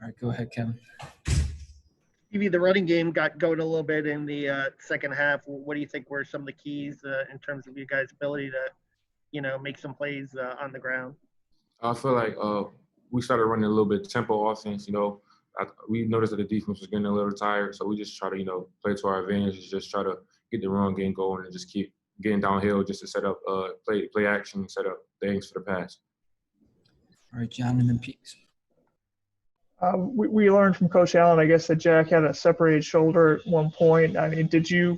All right, go ahead, Kevin. Stevie, the running game got going a little bit in the second half. What do you think were some of the keys in terms of you guys' ability to, make some plays on the ground? I feel like we started running a little bit tempo offense. We noticed that the defense was getting a little tired, so we just try to, play to our advantage, just try to get the run game going and just keep getting downhill just to set up play action, set up things for the pass. All right, John, and then Peegs. We learned from Coach Allen, I guess, that Jack had a separated shoulder at one point. I mean,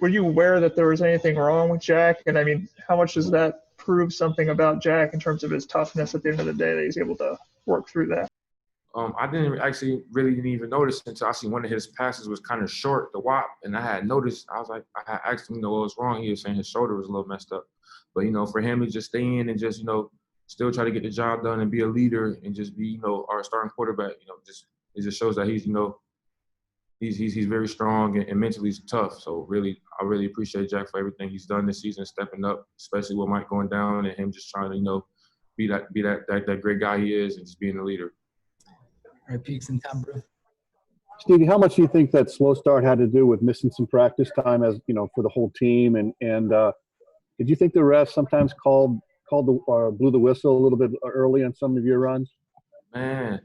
were you aware that there was anything wrong with Jack? And I mean, how much does that prove something about Jack in terms of his toughness at the end of the day, that he's able to work through that? I didn't even notice until I seen one of his passes was kind of short, the WAP, and I had noticed. I was like, I had asked him, what was wrong. He was saying his shoulder was a little messed up. But, for him to just stay in and just, still try to get the job done and be a leader and just be, our starting quarterback, it just shows that he's, he's very strong and mentally tough. So I really appreciate Jack for everything he's done this season, stepping up, especially with Mike going down and him just trying to, be that great guy he is and just being a leader. All right, Peegs and Tom Brew. Stevie, how much do you think that slow start had to do with missing some practice time for the whole team? And did you think the refs sometimes blew the whistle a little bit early on some of your runs? Man,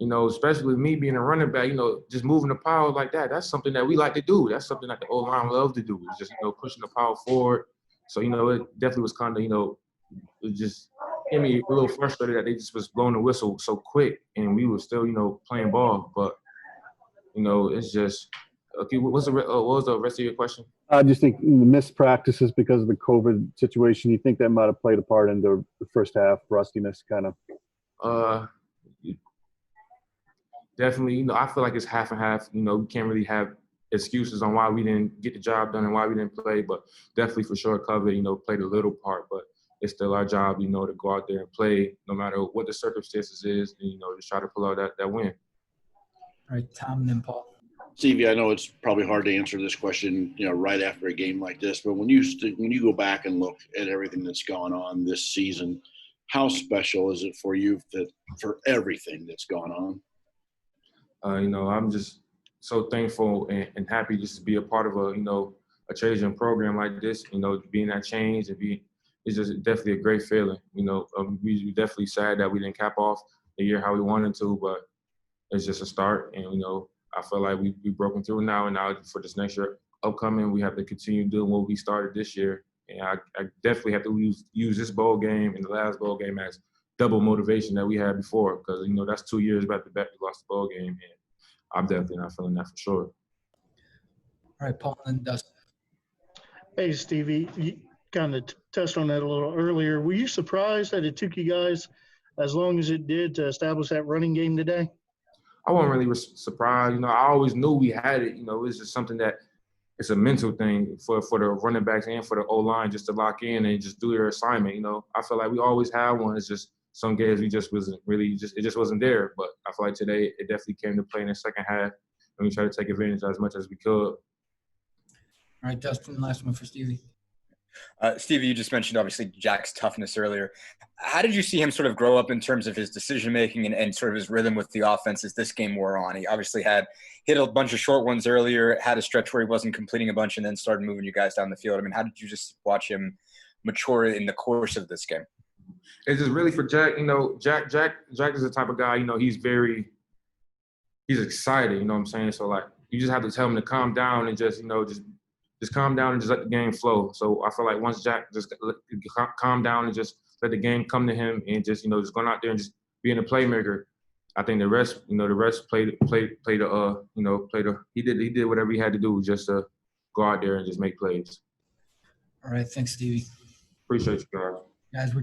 especially with me being a running back, just moving the power like that, that's something that we like to do. That's something that the O-line love to do. It's just, pushing the power forward. So, it definitely was kind of, it just made me a little frustrated that they just was blowing the whistle so quick and we were still, playing ball. But, it's just – okay, what was the rest of your question? I just think the missed practices because of the COVID situation, you think that might have played a part in the first half rustiness kind of? Definitely, I feel like it's half and half. We can't really have excuses on why we didn't get the job done and why we didn't play, but definitely for sure COVID, played a little part, but it's still our job, to go out there and play no matter what the circumstances is and, just try to pull out that win. All right, Tom and then Paul. Stevie, I know it's probably hard to answer this question, right after a game like this, but when you go back and look at everything that's gone on this season, how special is it for you for everything that's gone on? I'm just so thankful and happy just to be a part of a Trajan program like this, being that change and it's just definitely a great feeling. We definitely sad that we didn't cap off the year how we wanted to, but it's just a start. And, I feel like we've broken through now, and now for this next year upcoming, we have to continue doing what we started this year. And I definitely have to use this bowl game and the last bowl game as double motivation that we had before, because, that's 2 years back to back we lost the bowl game, and I'm definitely not feeling that for sure. All right, Paul and Dustin. Hey, Stevie, you kind of touched on that a little earlier. Were you surprised that it took you guys as long as it did to establish that running game today? I wasn't really surprised. I always knew we had it. It's just something that it's a mental thing for the running backs and for the O-line just to lock in and just do their assignment. I feel like we always had one. It's just some games we just wasn't really it just wasn't there. But I feel like today it definitely came to play in the second half, and we tried to take advantage as much as we could. All right, Dustin, last one for Stevie. Stevie, you just mentioned obviously Jack's toughness earlier. How did you see him sort of grow up in terms of his decision-making and sort of his rhythm with the offense as this game wore on? He obviously hit a bunch of short ones earlier, had a stretch where he wasn't completing a bunch, and then started moving you guys down the field. I mean, how did you just watch him mature in the course of this game? It's just really for Jack. Jack is the type of guy, he's excited, you know what I'm saying? So, like, you just have to tell him to calm down and just calm down and just let the game flow. So I feel like once Jack just calm down and just let the game come to him and just going out there and just being a playmaker, I think the rest played he did whatever he had to do just to go out there and just make plays. All right, thanks, Stevie. Appreciate you guys. Guys, we're